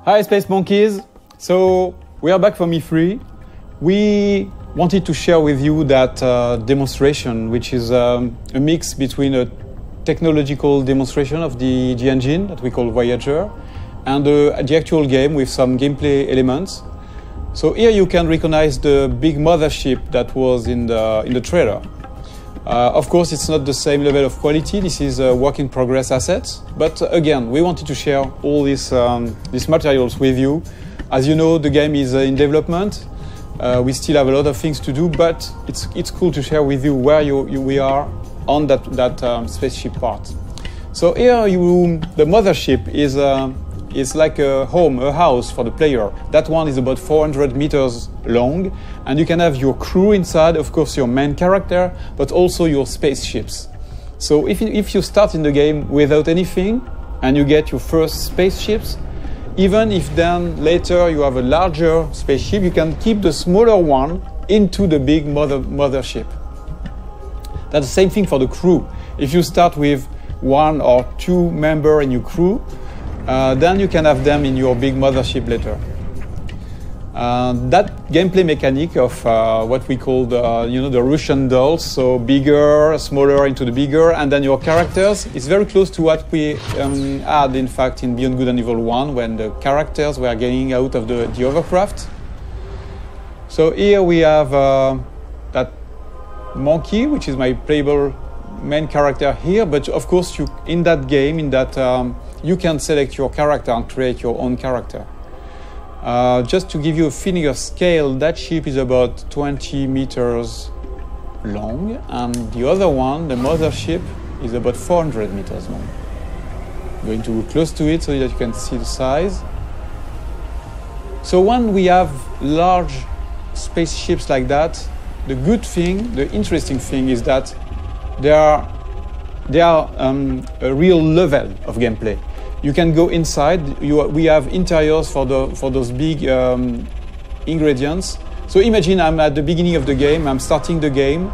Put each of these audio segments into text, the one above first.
Hi Space Monkeys! So we are back from E3. We wanted to share with you that demonstration, which is a mix between a technological demonstration of the engine that we call Voyager and the actual game with some gameplay elements. So here you can recognize the big mothership that was in the trailer. Of course, it's not the same level of quality. This is a work in progress assets. But again, we wanted to share all these materials with you. As you know, the game is in development. We still have a lot of things to do, but it's cool to share with you where we are on that spaceship part. So here, the mothership is like a home, a house for the player. That one is about 400 meters long, and you can have your crew inside, of course your main character, but also your spaceships. So if you start in the game without anything, and you get your first spaceships, even if then later you have a larger spaceship, you can keep the smaller one into the big mothership. That's the same thing for the crew. If you start with 1 or 2 members in your crew, then you can have them in your big mothership later. That gameplay mechanic of what we call the Russian dolls, so bigger, smaller into the bigger, and then your characters, is very close to what we had in fact in Beyond Good and Evil 1 when the characters were getting out of the hovercraft. So here we have that monkey, which is my playable main character here, but of course in that game, you can select your character and create your own character. Just to give you a feeling of scale, that ship is about 20 meters long, and the other one, the mothership, is about 400 meters long. I'm going to go close to it so that you can see the size. So when we have large spaceships like that, the good thing, the interesting thing is that they are a real level of gameplay. You can go inside. We have interiors for those big ingredients. So imagine I'm at the beginning of the game. I'm starting the game.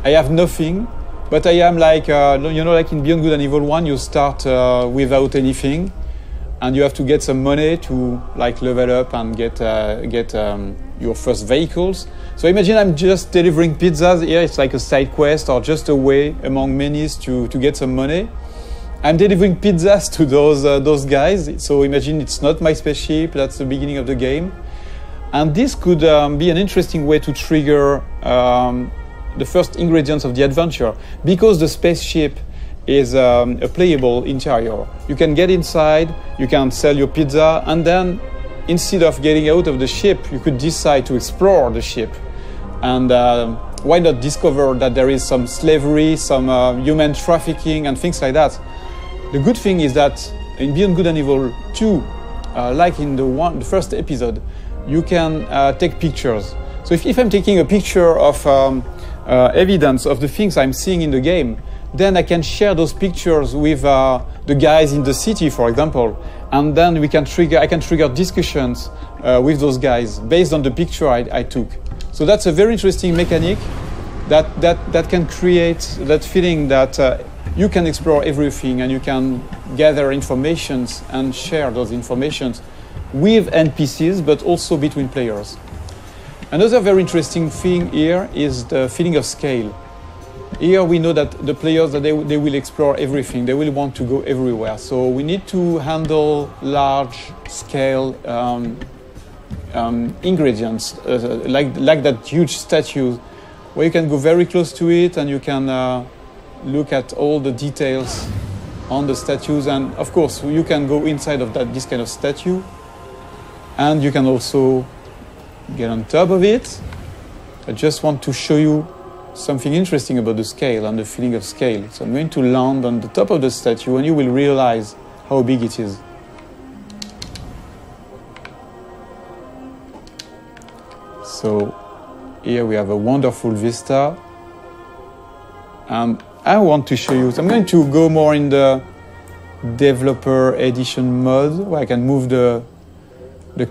I have nothing, but I am like like in Beyond Good and Evil 1, you start without anything, and you have to get some money to like level up and get your first vehicles. So imagine I'm just delivering pizzas. Here it's like a side quest or just a way among many to get some money. I'm delivering pizzas to those guys. So imagine it's not my spaceship. That's the beginning of the game, and this could be an interesting way to trigger the first ingredients of the adventure, because the spaceship is a playable interior. You can get inside, you can sell your pizza, and then instead of getting out of the ship, you could decide to explore the ship. And why not discover that there is some slavery, some human trafficking and things like that. The good thing is that in Beyond Good and Evil 2, like in the first episode, you can take pictures. So if I'm taking a picture of evidence of the things I'm seeing in the game, then I can share those pictures with the guys in the city, for example, and then I can trigger discussions with those guys based on the picture I took. So that's a very interesting mechanic that can create that feeling that you can explore everything and you can gather informations and share those informations with NPCs, but also between players. Another very interesting thing here is the feeling of scale. Here we know that the players, they will explore everything. They will want to go everywhere. So we need to handle large-scale ingredients, like that huge statue, where you can go very close to it and you can look at all the details on the statues. And of course, you can go inside of this kind of statue, and you can also get on top of it. I just want to show you something interesting about the scale and the feeling of scale. So I'm going to land on the top of the statue, and you will realize how big it is. So here we have a wonderful vista, and I want to show you. So I'm going to go more in the developer edition mode, where I can move the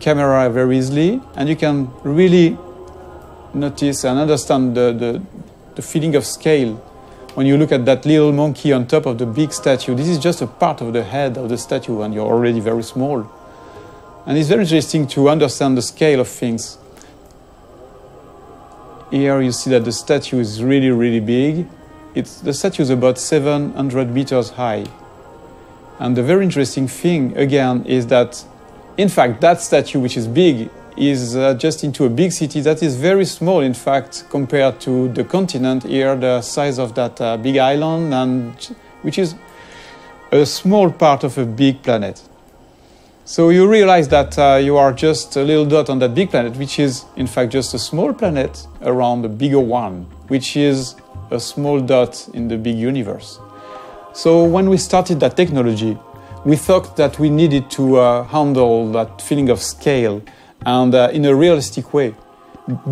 camera very easily, and you can really notice and understand the feeling of scale when you look at that little monkey on top of the big statue. This is just a part of the head of the statue, and you're already very small. And it's very interesting to understand the scale of things. Here you see that the statue is really, really big. The statue is about 700 meters high. And the very interesting thing, again, is that, in fact, that statue, which is big, is just into a big city that is very small, in fact, compared to the continent here, the size of that big island, and which is a small part of a big planet. So you realize that you are just a little dot on that big planet, which is, in fact, just a small planet around a bigger one, which is a small dot in the big universe. So when we started that technology, we thought that we needed to handle that feeling of scale and in a realistic way.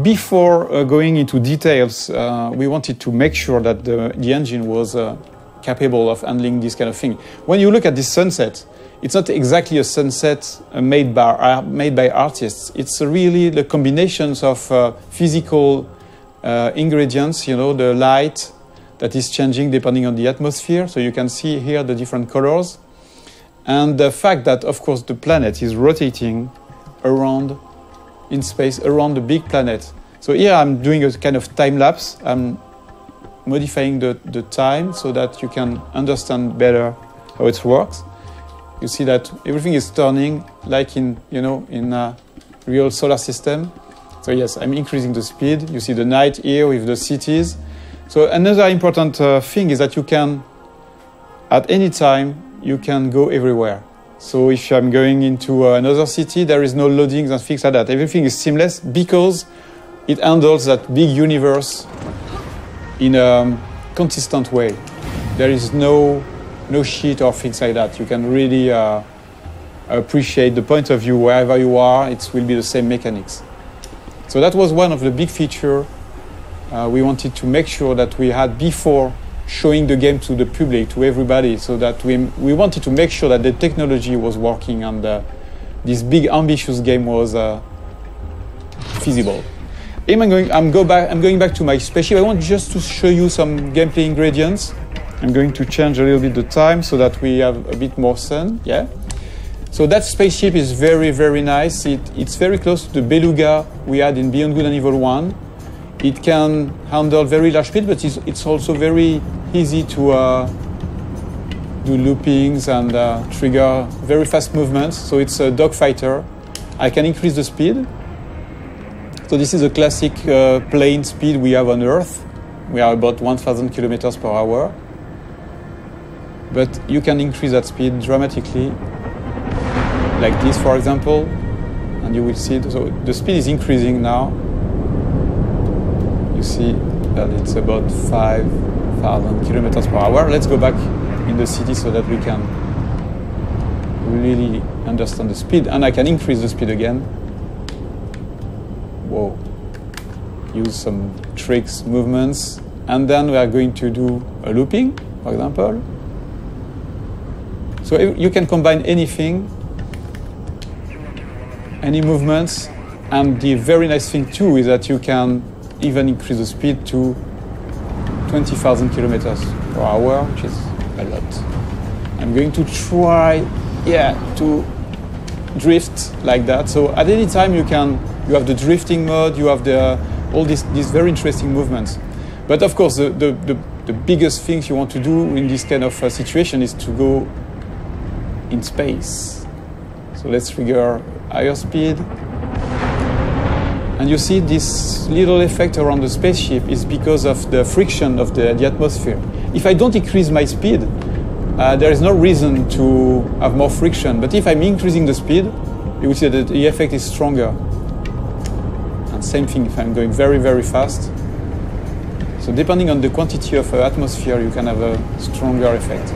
Before going into details, we wanted to make sure that the engine was capable of handling this kind of thing. When you look at this sunset, it's not exactly a sunset made by artists. It's really the combinations of physical ingredients, you know, the light that is changing depending on the atmosphere. So you can see here the different colors. And the fact that, of course, the planet is rotating around in space, around the big planet. So here I'm doing a kind of time lapse. I'm modifying the time so that you can understand better how it works. You see that everything is turning like in a real solar system. So yes, I'm increasing the speed. You see the night here with the cities. So another important thing is that you can, at any time, you can go everywhere. So if I'm going into another city, there is no loadings and things like that. Everything is seamless because it handles that big universe in a consistent way. There is no sheet or things like that. You can really appreciate the point of view wherever you are. It will be the same mechanics. So that was one of the big features we wanted to make sure that we had before showing the game to the public, to everybody, so that we wanted to make sure that the technology was working and this big ambitious game was feasible. I'm going back to my spaceship. I want just to show you some gameplay ingredients. I'm going to change a little bit the time so that we have a bit more sun. Yeah. So that spaceship is very, very nice. It's very close to the Beluga we had in Beyond Good and Evil 1. It can handle very large speed, but it's also very easy to do loopings and trigger very fast movements. So it's a dogfighter. I can increase the speed. So this is a classic plane speed we have on Earth. We are about 1,000 kilometers per hour. But you can increase that speed dramatically, like this, for example, and you will see. So the speed is increasing now. You see that it's about 5,000 kilometers per hour. Let's go back in the city so that we can really understand the speed. And I can increase the speed again. Whoa. Use some tricks, movements. And then we are going to do a looping, for example. So you can combine anything, any movements. And the very nice thing too is that you can even increase the speed to 20,000 kilometers per hour, which is a lot. I'm going to try, to drift like that. So at any time you have the drifting mode, you have all these very interesting movements. But of course, the biggest things you want to do in this kind of situation is to go in space. So let's trigger higher speed. And you see this little effect around the spaceship is because of the friction of the atmosphere. If I don't increase my speed, there is no reason to have more friction. But if I'm increasing the speed, you will see that the effect is stronger. And same thing if I'm going very, very fast. So depending on the quantity of atmosphere, you can have a stronger effect.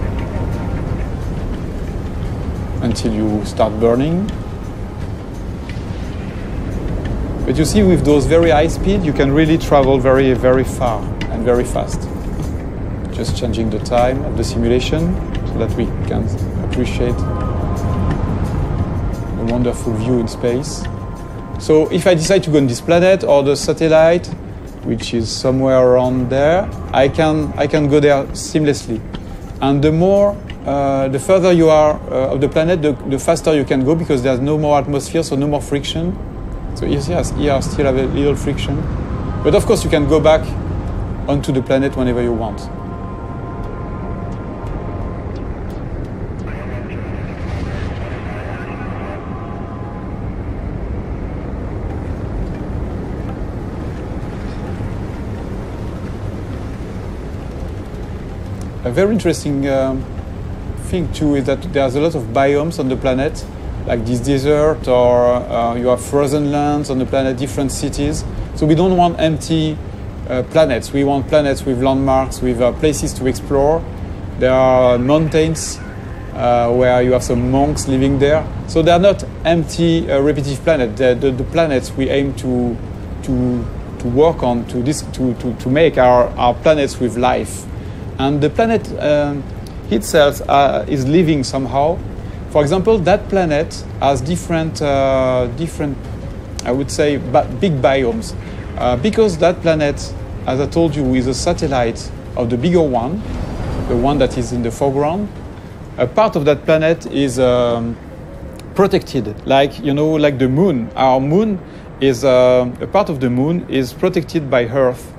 Until you start burning. But you see, with those very high speed, you can really travel very, very far and very fast. Just changing the time of the simulation so that we can appreciate a wonderful view in space. So if I decide to go on this planet or the satellite, which is somewhere around there, I can go there seamlessly. And the more the further you are of the planet, the faster you can go because there's no more atmosphere, so no more friction. So yes, here still have a little friction. But of course you can go back onto the planet whenever you want. A very interesting thing too is that there's a lot of biomes on the planet, like this desert, or you have frozen lands on the planet, different cities. So we don't want empty planets. We want planets with landmarks, with places to explore. There are mountains where you have some monks living there. So they are not empty, repetitive planets. The planets we aim to work on, to make our planets with life. And the planet itself is living somehow. For example, that planet has different, I would say, big biomes. Because that planet, as I told you, is a satellite of the bigger one, the one that is in the foreground. A part of that planet is protected, like the moon. Our moon is a part of the moon is protected by Earth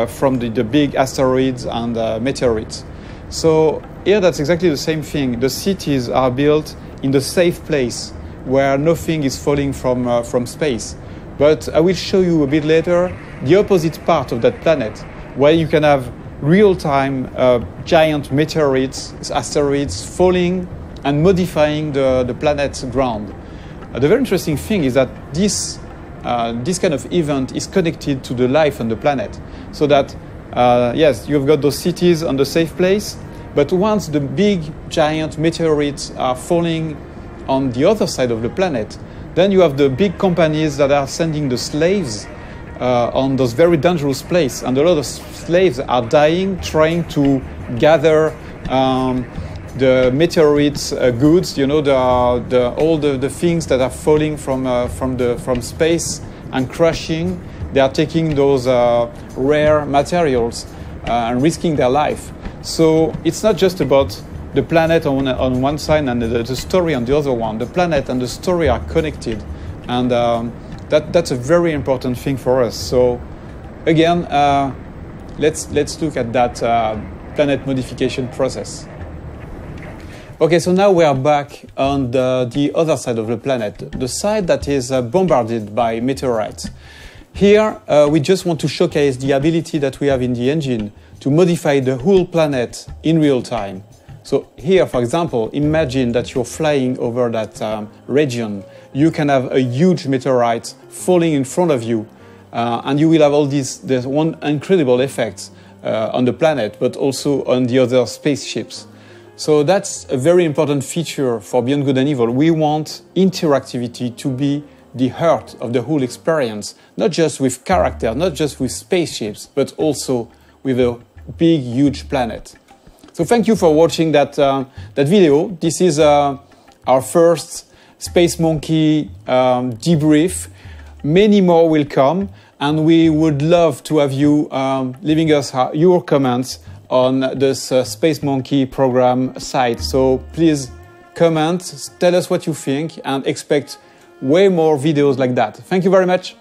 from the big asteroids and meteorites. So here that's exactly the same thing. The cities are built in the safe place where nothing is falling from space. But I will show you a bit later the opposite part of that planet, where you can have real-time giant meteorites, asteroids falling and modifying the planet's ground. The very interesting thing is that this kind of event is connected to the life on the planet. So that, yes, you've got those cities on the safe place, but once the big giant meteorites are falling on the other side of the planet, then you have the big companies that are sending the slaves on those very dangerous places. And a lot of slaves are dying trying to gather the meteorites goods, all the things that are falling from space and crashing. They are taking those rare materials and risking their life. So it's not just about the planet on one side and the story on the other one. The planet and the story are connected, and that's a very important thing for us. So again, let's look at that planet modification process. Okay, so now we are back on the other side of the planet, the side that is bombarded by meteorites. Here, we just want to showcase the ability that we have in the engine to modify the whole planet in real time. So here, for example, imagine that you're flying over that region. You can have a huge meteorite falling in front of you, and you will have all these one incredible effects on the planet, but also on the other spaceships. So that's a very important feature for Beyond Good and Evil. We want interactivity to be the heart of the whole experience, not just with characters, not just with spaceships, but also with a big, huge planet. So thank you for watching that video. This is our first Space Monkey debrief. Many more will come, and we would love to have you leaving us your comments on this Space Monkey program site. So please comment, tell us what you think, and expect way more videos like that. Thank you very much.